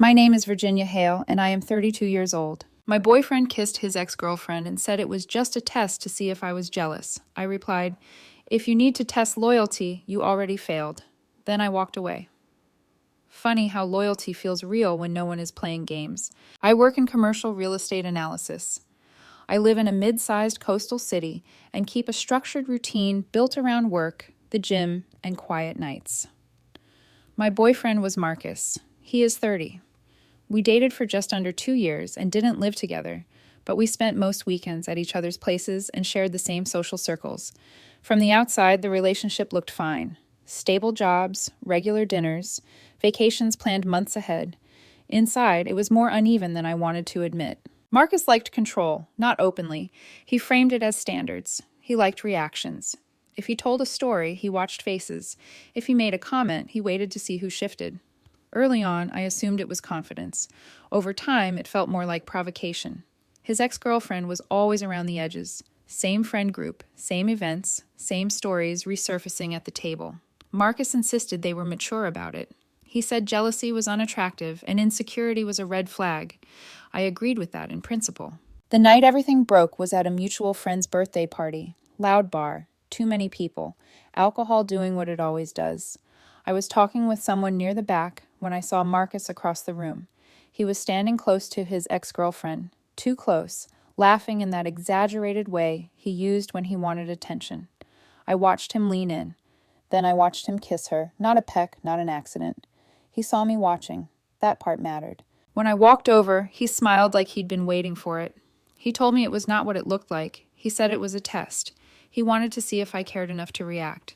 My name is Virginia Hale, and I am 32 years old. My boyfriend kissed his ex-girlfriend and said it was just a test to see if I was jealous. I replied, "If you need to test loyalty, you already failed." Then I walked away. Funny how loyalty feels real when no one is playing games. I work in commercial real estate analysis. I live in a mid-sized coastal city and keep a structured routine built around work, the gym, and quiet nights. My boyfriend was Marcus. He is 30. We dated for just under 2 years and didn't live together, but we spent most weekends at each other's places and shared the same social circles. From the outside, the relationship looked fine. Stable jobs, regular dinners, vacations planned months ahead. Inside, it was more uneven than I wanted to admit. Marcus liked control, not openly. He framed it as standards. He liked reactions. If he told a story, he watched faces. If he made a comment, he waited to see who shifted. Early on, I assumed it was confidence. Over time, it felt more like provocation. His ex-girlfriend was always around the edges. Same friend group, same events, same stories resurfacing at the table. Marcus insisted they were mature about it. He said jealousy was unattractive and insecurity was a red flag. I agreed with that in principle. The night everything broke was at a mutual friend's birthday party. Loud bar, too many people, alcohol doing what it always does. I was talking with someone near the back when I saw Marcus across the room. He was standing close to his ex-girlfriend, too close, laughing in that exaggerated way he used when he wanted attention. I watched him lean in. Then I watched him kiss her, not a peck, not an accident. He saw me watching. That part mattered. When I walked over, he smiled like he'd been waiting for it. He told me it was not what it looked like. He said it was a test. He wanted to see if I cared enough to react.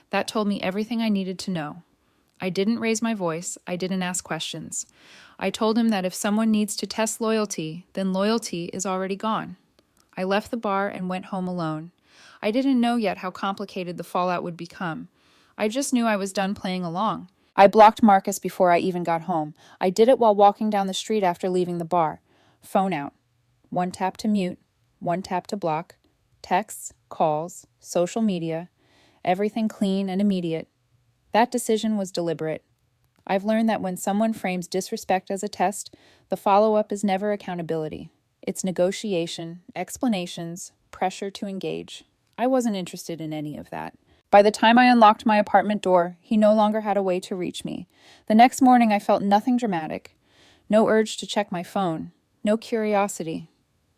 That told me everything I needed to know. I didn't raise my voice. I didn't ask questions. I told him that if someone needs to test loyalty, then loyalty is already gone. I left the bar and went home alone. I didn't know yet how complicated the fallout would become. I just knew I was done playing along. I blocked Marcus before I even got home. I did it while walking down the street after leaving the bar. Phone out. 1 tap to mute, 1 tap to block. Texts, calls, social media, everything clean and immediate. That decision was deliberate. I've learned that when someone frames disrespect as a test, the follow-up is never accountability. It's negotiation, explanations, pressure to engage. I wasn't interested in any of that. By the time I unlocked my apartment door, he no longer had a way to reach me. The next morning, I felt nothing dramatic. No urge to check my phone. No curiosity.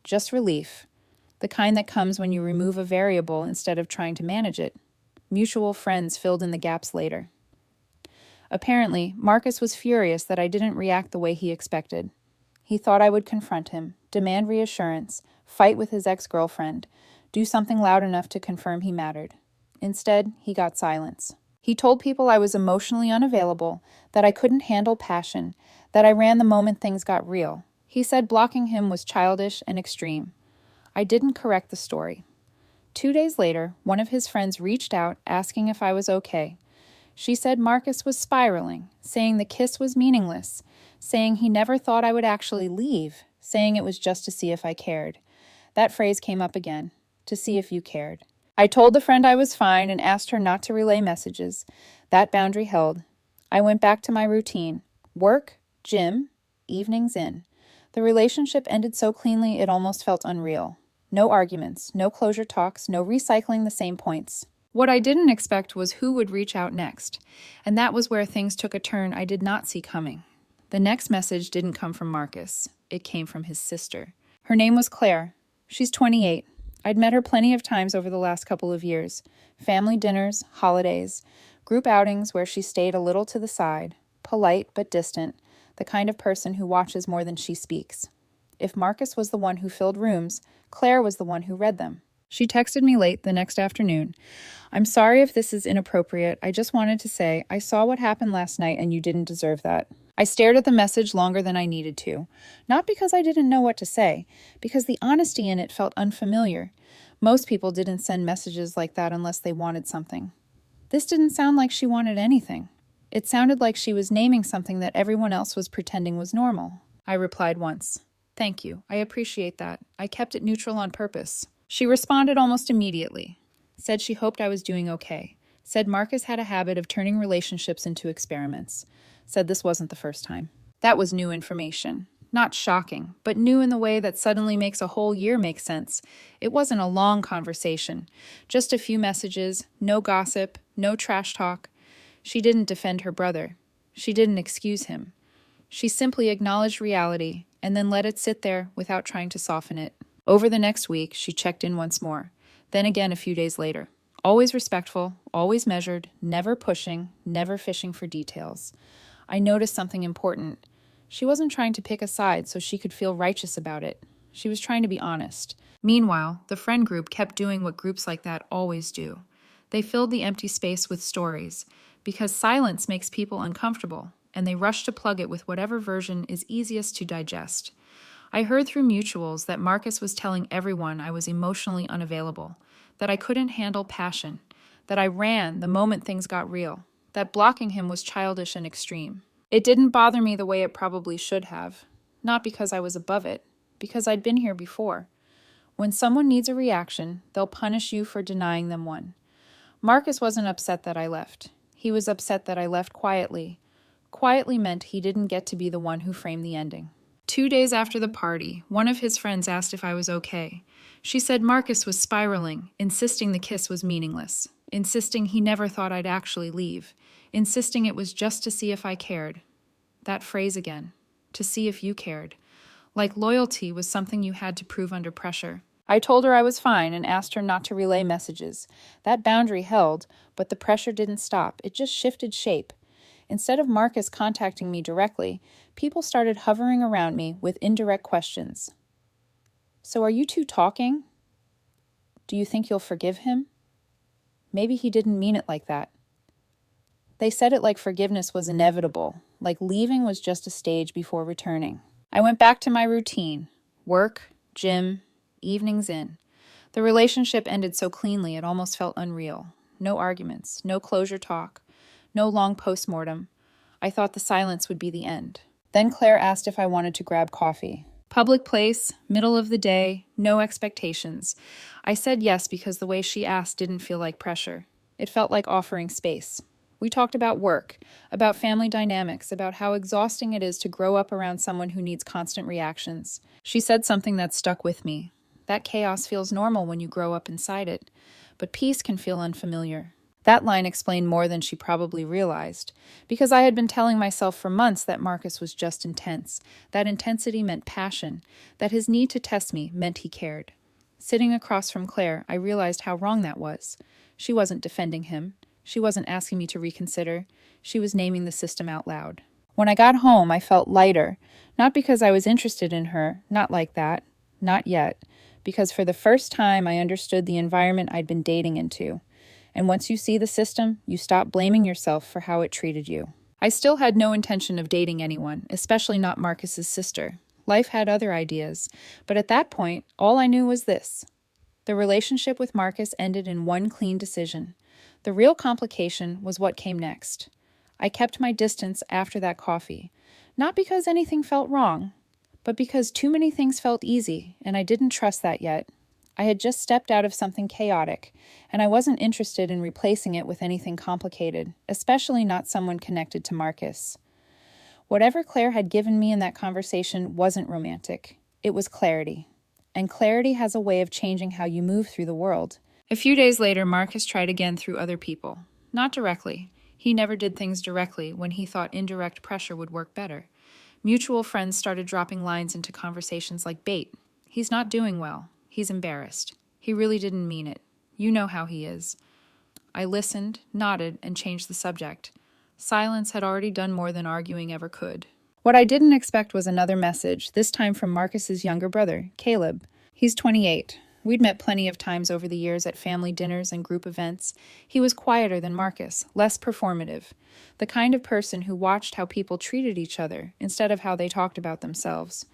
Just relief. The kind that comes when you remove a variable instead of trying to manage it. Mutual friends filled in the gaps later. Apparently, Marcus was furious that I didn't react the way he expected. He thought I would confront him, demand reassurance, fight with his ex-girlfriend, do something loud enough to confirm he mattered. Instead, he got silence. He told people I was emotionally unavailable, that I couldn't handle passion, that I ran the moment things got real. He said blocking him was childish and extreme. I didn't correct the story. 2 days later, one of his friends reached out asking if I was okay. She said Marcus was spiraling, saying the kiss was meaningless, saying he never thought I would actually leave, saying it was just to see if I cared. That phrase came up again, to see if you cared. I told the friend I was fine and asked her not to relay messages. That boundary held. I went back to my routine. Work, gym, evenings in. The relationship ended so cleanly it almost felt unreal. No arguments, no closure talks, no recycling the same points. What I didn't expect was who would reach out next, and that was where things took a turn I did not see coming. The next message didn't come from Marcus. It came from his sister. Her name was Claire. She's 28. I'd met her plenty of times over the last couple of years. Family dinners, holidays, group outings where she stayed a little to the side, polite but distant, the kind of person who watches more than she speaks. If Marcus was the one who filled rooms, Claire was the one who read them. She texted me late the next afternoon. "I'm sorry if this is inappropriate. I just wanted to say, I saw what happened last night and you didn't deserve that." I stared at the message longer than I needed to. Not because I didn't know what to say, because the honesty in it felt unfamiliar. Most people didn't send messages like that unless they wanted something. This didn't sound like she wanted anything. It sounded like she was naming something that everyone else was pretending was normal. I replied once. "Thank you. I appreciate that. I kept it neutral on purpose." She responded almost immediately. Said she hoped I was doing okay. Said Marcus had a habit of turning relationships into experiments. Said this wasn't the first time. That was new information. Not shocking, but new in the way that suddenly makes a whole year make sense. It wasn't a long conversation, just a few messages, no gossip, no trash talk. She didn't defend her brother. She didn't excuse him. She simply acknowledged reality and then let it sit there without trying to soften it. Over the next week, she checked in once more, then again a few days later. Always respectful, always measured, never pushing, never fishing for details. I noticed something important. She wasn't trying to pick a side so she could feel righteous about it. She was trying to be honest. Meanwhile, the friend group kept doing what groups like that always do. They filled the empty space with stories, because silence makes people uncomfortable, and they rush to plug it with whatever version is easiest to digest. I heard through mutuals that Marcus was telling everyone I was emotionally unavailable, that I couldn't handle passion, that I ran the moment things got real, that blocking him was childish and extreme. It didn't bother me the way it probably should have, not because I was above it, because I'd been here before. When someone needs a reaction, they'll punish you for denying them one. Marcus wasn't upset that I left. He was upset that I left quietly. Quietly meant he didn't get to be the one who framed the ending. 2 days after the party, one of his friends asked if I was okay. She said Marcus was spiraling, insisting the kiss was meaningless, insisting he never thought I'd actually leave, insisting it was just to see if I cared. That phrase again, to see if you cared. Like loyalty was something you had to prove under pressure. I told her I was fine and asked her not to relay messages. That boundary held, but the pressure didn't stop. It just shifted shape. Instead of Marcus contacting me directly, people started hovering around me with indirect questions. So are you two talking? Do you think you'll forgive him? Maybe he didn't mean it like that. They said it like forgiveness was inevitable, like leaving was just a stage before returning. I went back to my routine. Work, gym, evenings in. The relationship ended so cleanly it almost felt unreal. No arguments, no closure talk, no long postmortem. I thought the silence would be the end. Then Claire asked if I wanted to grab coffee. Public place, middle of the day, no expectations. I said yes because the way she asked didn't feel like pressure. It felt like offering space. We talked about work, about family dynamics, about how exhausting it is to grow up around someone who needs constant reactions. She said something that stuck with me. That chaos feels normal when you grow up inside it, but peace can feel unfamiliar. That line explained more than she probably realized, because I had been telling myself for months that Marcus was just intense, that intensity meant passion, that his need to test me meant he cared. Sitting across from Claire, I realized how wrong that was. She wasn't defending him. She wasn't asking me to reconsider. She was naming the system out loud. When I got home, I felt lighter, not because I was interested in her, not like that, not yet, because for the first time I understood the environment I'd been dating into. And once you see the system, you stop blaming yourself for how it treated you. I still had no intention of dating anyone, especially not Marcus's sister. Life had other ideas, but at that point, all I knew was this. The relationship with Marcus ended in one clean decision. The real complication was what came next. I kept my distance after that coffee, not because anything felt wrong, but because too many things felt easy, and I didn't trust that yet. I had just stepped out of something chaotic, and I wasn't interested in replacing it with anything complicated, especially not someone connected to Marcus. Whatever Claire had given me in that conversation wasn't romantic. It was clarity. And clarity has a way of changing how you move through the world. A few days later, Marcus tried again through other people. Not directly. He never did things directly when he thought indirect pressure would work better. Mutual friends started dropping lines into conversations like bait. He's not doing well. He's embarrassed. He really didn't mean it. You know how he is. I listened, nodded, and changed the subject. Silence had already done more than arguing ever could. What I didn't expect was another message, this time from Marcus's younger brother, Caleb. He's 28. We'd met plenty of times over the years at family dinners and group events. He was quieter than Marcus, less performative. The kind of person who watched how people treated each other instead of how they talked about themselves.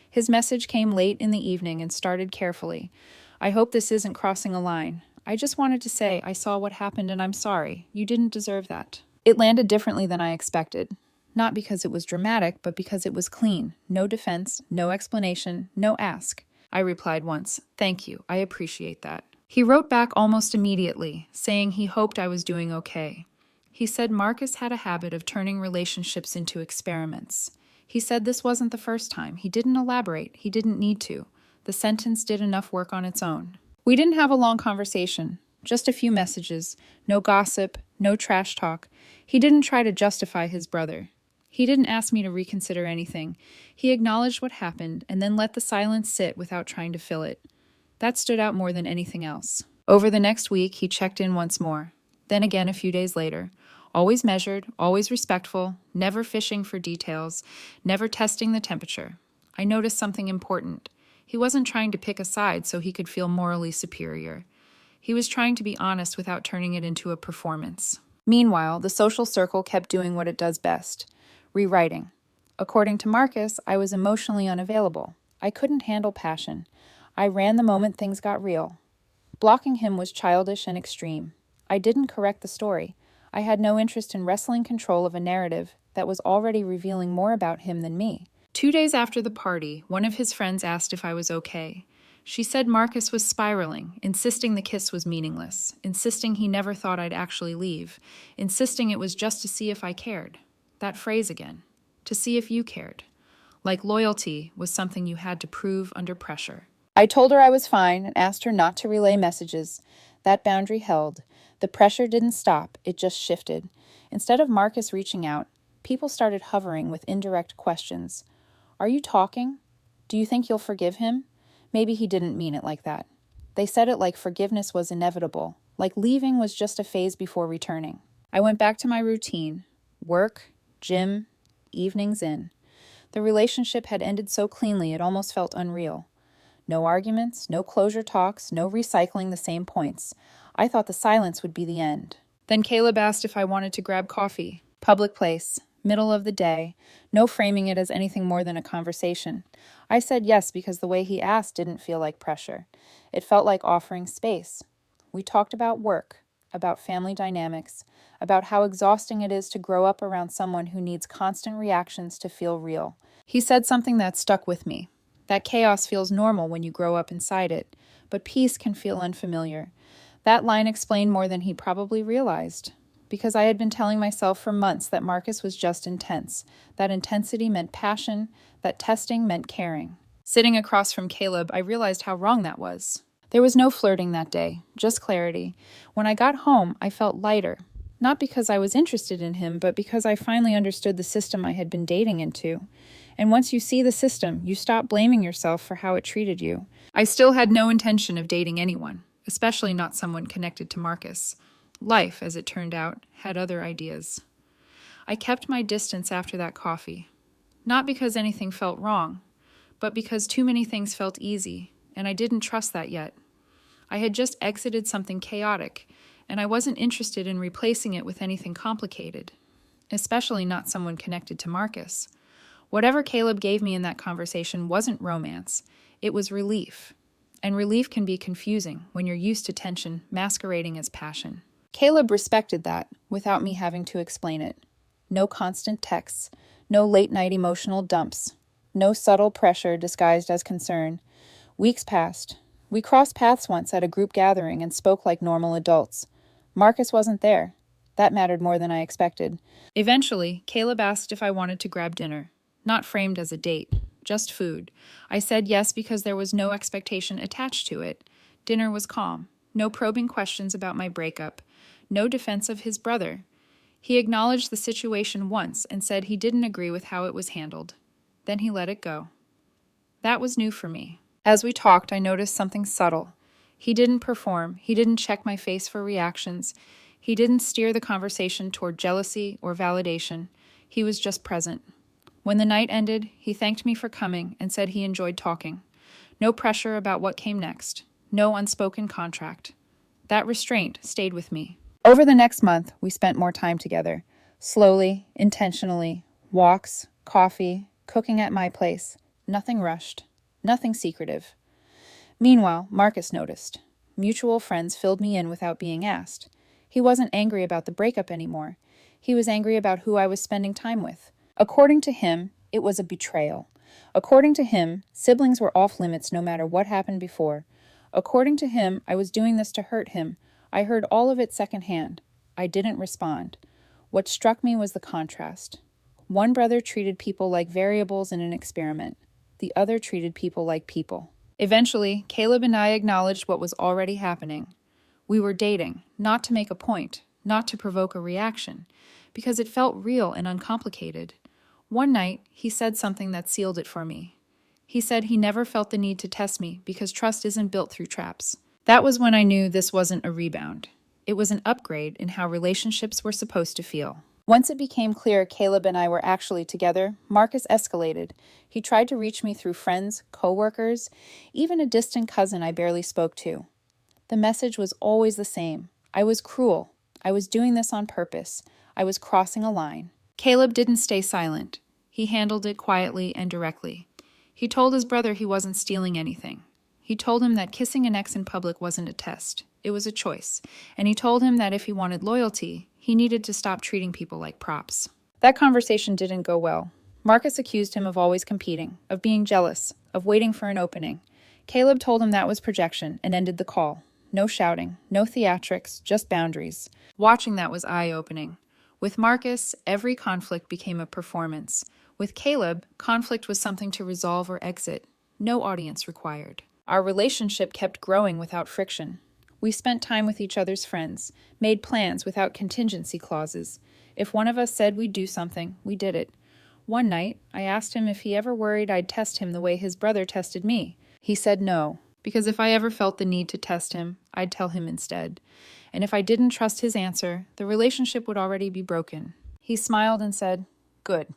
His message came late in the evening and started carefully. I hope this isn't crossing a line. I just wanted to say I saw what happened and I'm sorry. You didn't deserve that. It landed differently than I expected. Not because it was dramatic, but because it was clean. No defense, no explanation, no ask. I replied once, "Thank you, I appreciate that." He wrote back almost immediately, saying he hoped I was doing okay. He said Marcus had a habit of turning relationships into experiments. He said this wasn't the first time. He didn't elaborate. He didn't need to. The sentence did enough work on its own. We didn't have a long conversation, just a few messages, no gossip, no trash talk. He didn't try to justify his brother. He didn't ask me to reconsider anything. He acknowledged what happened and then let the silence sit without trying to fill it. That stood out more than anything else. Over the next week, he checked in once more. Then again a few days later. Always measured, always respectful, never fishing for details, never testing the temperature. I noticed something important. He wasn't trying to pick a side so he could feel morally superior. He was trying to be honest without turning it into a performance. Meanwhile, the social circle kept doing what it does best. Rewriting. According to Marcus, I was emotionally unavailable. I couldn't handle passion. I ran the moment things got real. Blocking him was childish and extreme. I didn't correct the story. I had no interest in wrestling control of a narrative that was already revealing more about him than me. 2 days after the party, one of his friends asked if I was okay. She said Marcus was spiraling, insisting the kiss was meaningless, insisting he never thought I'd actually leave, insisting it was just to see if I cared. That phrase again. To see if you cared. Like loyalty was something you had to prove under pressure. I told her I was fine and asked her not to relay messages. That boundary held. The pressure didn't stop, it just shifted. Instead of Marcus reaching out, people started hovering with indirect questions. Are you talking? Do you think you'll forgive him? Maybe he didn't mean it like that. They said it like forgiveness was inevitable, like leaving was just a phase before returning. I went back to my routine. Work, gym, evenings in. The relationship had ended so cleanly it almost felt unreal. No arguments, no closure talks, no recycling the same points. I thought the silence would be the end. Then Caleb asked if I wanted to grab coffee. Public place, middle of the day, no framing it as anything more than a conversation. I said yes because the way he asked didn't feel like pressure. It felt like offering space. We talked about work, about family dynamics, about how exhausting it is to grow up around someone who needs constant reactions to feel real. He said something that stuck with me. That chaos feels normal when you grow up inside it, but peace can feel unfamiliar. That line explained more than he probably realized, because I had been telling myself for months that Marcus was just intense, that intensity meant passion, that testing meant caring. Sitting across from Caleb, I realized how wrong that was. There was no flirting that day, just clarity. When I got home, I felt lighter, not because I was interested in him, but because I finally understood the system I had been dating into. And once you see the system, you stop blaming yourself for how it treated you. I still had no intention of dating anyone, especially not someone connected to Marcus. Life, as it turned out, had other ideas. I kept my distance after that coffee, not because anything felt wrong, but because too many things felt easy, and I didn't trust that yet. I had just exited something chaotic, and I wasn't interested in replacing it with anything complicated, especially not someone connected to Marcus. Whatever Caleb gave me in that conversation wasn't romance, it was relief. And relief can be confusing when you're used to tension masquerading as passion. Caleb respected that, without me having to explain it. No constant texts, no late-night emotional dumps, no subtle pressure disguised as concern. Weeks passed. We crossed paths once at a group gathering and spoke like normal adults. Marcus wasn't there. That mattered more than I expected. Eventually, Caleb asked if I wanted to grab dinner. Not framed as a date, just food. I said yes because there was no expectation attached to it. Dinner was calm. No probing questions about my breakup. No defense of his brother. He acknowledged the situation once and said he didn't agree with how it was handled. Then he let it go. That was new for me. As we talked, I noticed something subtle. He didn't perform. He didn't check my face for reactions. He didn't steer the conversation toward jealousy or validation. He was just present. When the night ended, he thanked me for coming and said he enjoyed talking. No pressure about what came next. No unspoken contract. That restraint stayed with me. Over the next month, we spent more time together. Slowly, intentionally. Walks, coffee, cooking at my place. Nothing rushed. Nothing secretive. Meanwhile, Marcus noticed. Mutual friends filled me in without being asked. He wasn't angry about the breakup anymore. He was angry about who I was spending time with. According to him, it was a betrayal. According to him, siblings were off limits no matter what happened before. According to him, I was doing this to hurt him. I heard all of it secondhand. I didn't respond. What struck me was the contrast. One brother treated people like variables in an experiment. The other treated people like people. Eventually, Caleb and I acknowledged what was already happening. We were dating, not to make a point, not to provoke a reaction, because it felt real and uncomplicated. One night, he said something that sealed it for me. He said he never felt the need to test me because trust isn't built through traps. That was when I knew this wasn't a rebound. It was an upgrade in how relationships were supposed to feel. Once it became clear Caleb and I were actually together, Marcus escalated. He tried to reach me through friends, coworkers, even a distant cousin I barely spoke to. The message was always the same. I was cruel. I was doing this on purpose. I was crossing a line. Caleb didn't stay silent. He handled it quietly and directly. He told his brother he wasn't stealing anything. He told him that kissing an ex in public wasn't a test. It was a choice. And he told him that if he wanted loyalty, he needed to stop treating people like props. That conversation didn't go well. Marcus accused him of always competing, of being jealous, of waiting for an opening. Caleb told him that was projection and ended the call. No shouting, no theatrics, just boundaries. Watching that was eye-opening. With Marcus, every conflict became a performance. With Caleb, conflict was something to resolve or exit. No audience required. Our relationship kept growing without friction. We spent time with each other's friends, made plans without contingency clauses. If one of us said we'd do something, we did it. One night, I asked him if he ever worried I'd test him the way his brother tested me. He said no, because if I ever felt the need to test him, I'd tell him instead. And if I didn't trust his answer, the relationship would already be broken. He smiled and said, "Good."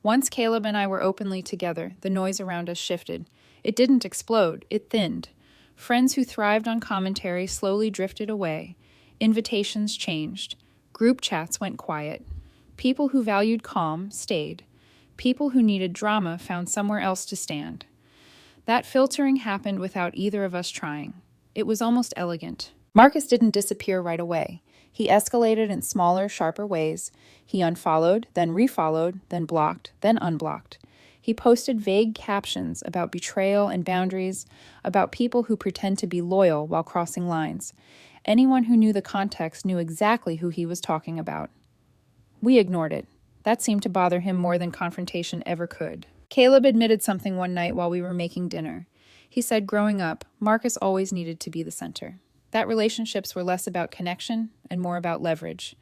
Once Caleb and I were openly together, the noise around us shifted. It didn't explode, it thinned. Friends who thrived on commentary slowly drifted away. Invitations changed. Group chats went quiet. People who valued calm stayed. People who needed drama found somewhere else to stand. That filtering happened without either of us trying. It was almost elegant. Marcus didn't disappear right away. He escalated in smaller, sharper ways. He unfollowed, then refollowed, then blocked, then unblocked. He posted vague captions about betrayal and boundaries, about people who pretend to be loyal while crossing lines. Anyone who knew the context knew exactly who he was talking about. We ignored it. That seemed to bother him more than confrontation ever could. Caleb admitted something one night while we were making dinner. He said growing up, Marcus always needed to be the center. That relationships were less about connection and more about leverage.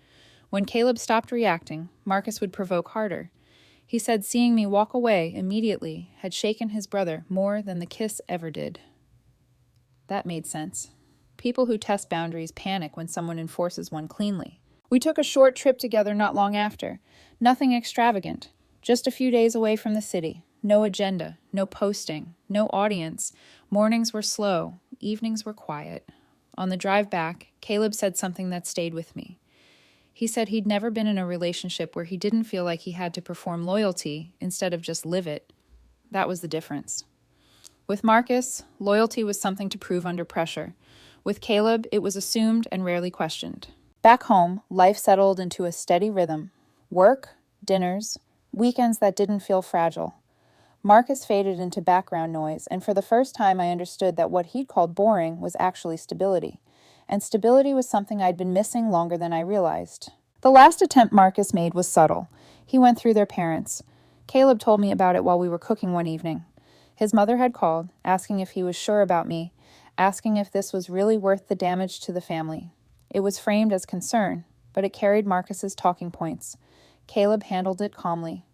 When Caleb stopped reacting, Marcus would provoke harder. He said seeing me walk away immediately had shaken his brother more than the kiss ever did. That made sense. People who test boundaries panic when someone enforces one cleanly. We took a short trip together not long after. Nothing extravagant. Just a few days away from the city. No agenda, no posting, no audience. Mornings were slow, evenings were quiet. On the drive back, Caleb said something that stayed with me. He said he'd never been in a relationship where he didn't feel like he had to perform loyalty instead of just live it. That was the difference. With Marcus, loyalty was something to prove under pressure. With Caleb, it was assumed and rarely questioned. Back home, life settled into a steady rhythm. Work, dinners, weekends that didn't feel fragile. Marcus faded into background noise, and for the first time I understood that what he'd called boring was actually stability. And stability was something I'd been missing longer than I realized. The last attempt Marcus made was subtle. He went through their parents. Caleb told me about it while we were cooking one evening. His mother had called, asking if he was sure about me, asking if this was really worth the damage to the family. It was framed as concern, but it carried Marcus's talking points. Caleb handled it calmly.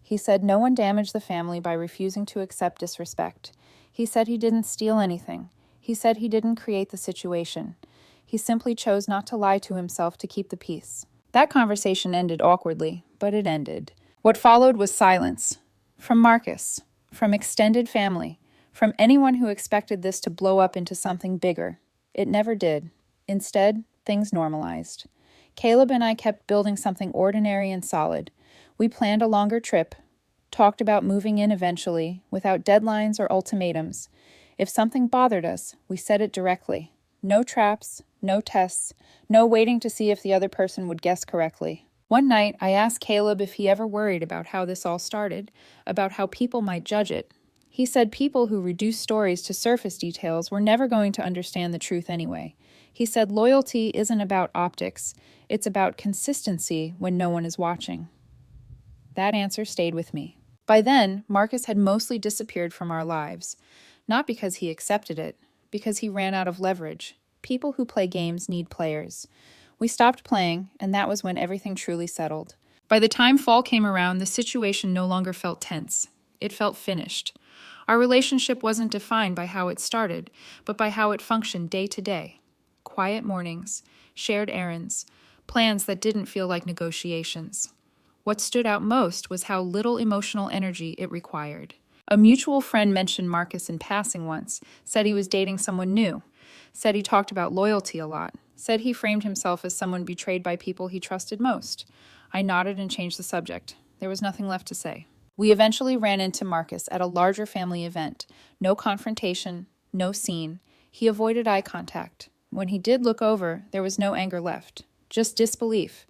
He said no one damaged the family by refusing to accept disrespect. He said he didn't steal anything. He said he didn't create the situation. He simply chose not to lie to himself to keep the peace. That conversation ended awkwardly, but it ended. What followed was silence. From Marcus, from extended family, from anyone who expected this to blow up into something bigger. It never did. Instead, things normalized. Caleb and I kept building something ordinary and solid. We planned a longer trip, talked about moving in eventually, without deadlines or ultimatums. If something bothered us, we said it directly. No traps, no tests, no waiting to see if the other person would guess correctly. One night, I asked Caleb if he ever worried about how this all started, about how people might judge it. He said people who reduce stories to surface details were never going to understand the truth anyway. He said loyalty isn't about optics, it's about consistency when no one is watching. That answer stayed with me. By then, Marcus had mostly disappeared from our lives. Not because he accepted it, because he ran out of leverage. People who play games need players. We stopped playing, and that was when everything truly settled. By the time fall came around, the situation no longer felt tense. It felt finished. Our relationship wasn't defined by how it started, but by how it functioned day to day. Quiet mornings, shared errands, plans that didn't feel like negotiations. What stood out most was how little emotional energy it required. A mutual friend mentioned Marcus in passing once, said he was dating someone new, said he talked about loyalty a lot, said he framed himself as someone betrayed by people he trusted most. I nodded and changed the subject. There was nothing left to say. We eventually ran into Marcus at a larger family event. No confrontation, no scene. He avoided eye contact. When he did look over, there was no anger left, just disbelief.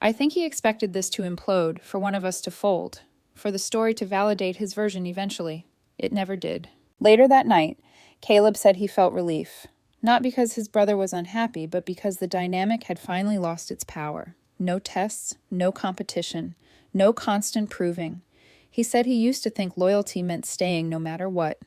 I think he expected this to implode, for one of us to fold, for the story to validate his version eventually. It never did. Later that night, Caleb said he felt relief. Not because his brother was unhappy, but because the dynamic had finally lost its power. No tests, no competition, no constant proving. He said he used to think loyalty meant staying no matter what.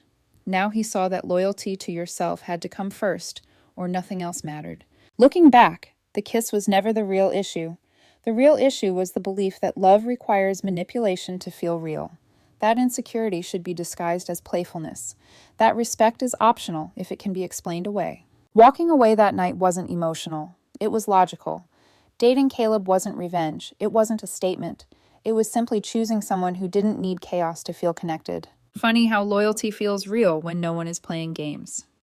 Now he saw that loyalty to yourself had to come first, or nothing else mattered. Looking back, the kiss was never the real issue. The real issue was the belief that love requires manipulation to feel real. That insecurity should be disguised as playfulness. That respect is optional if it can be explained away. Walking away that night wasn't emotional. It was logical. Dating Caleb wasn't revenge. It wasn't a statement. It was simply choosing someone who didn't need chaos to feel connected. Funny how loyalty feels real when no one is playing games.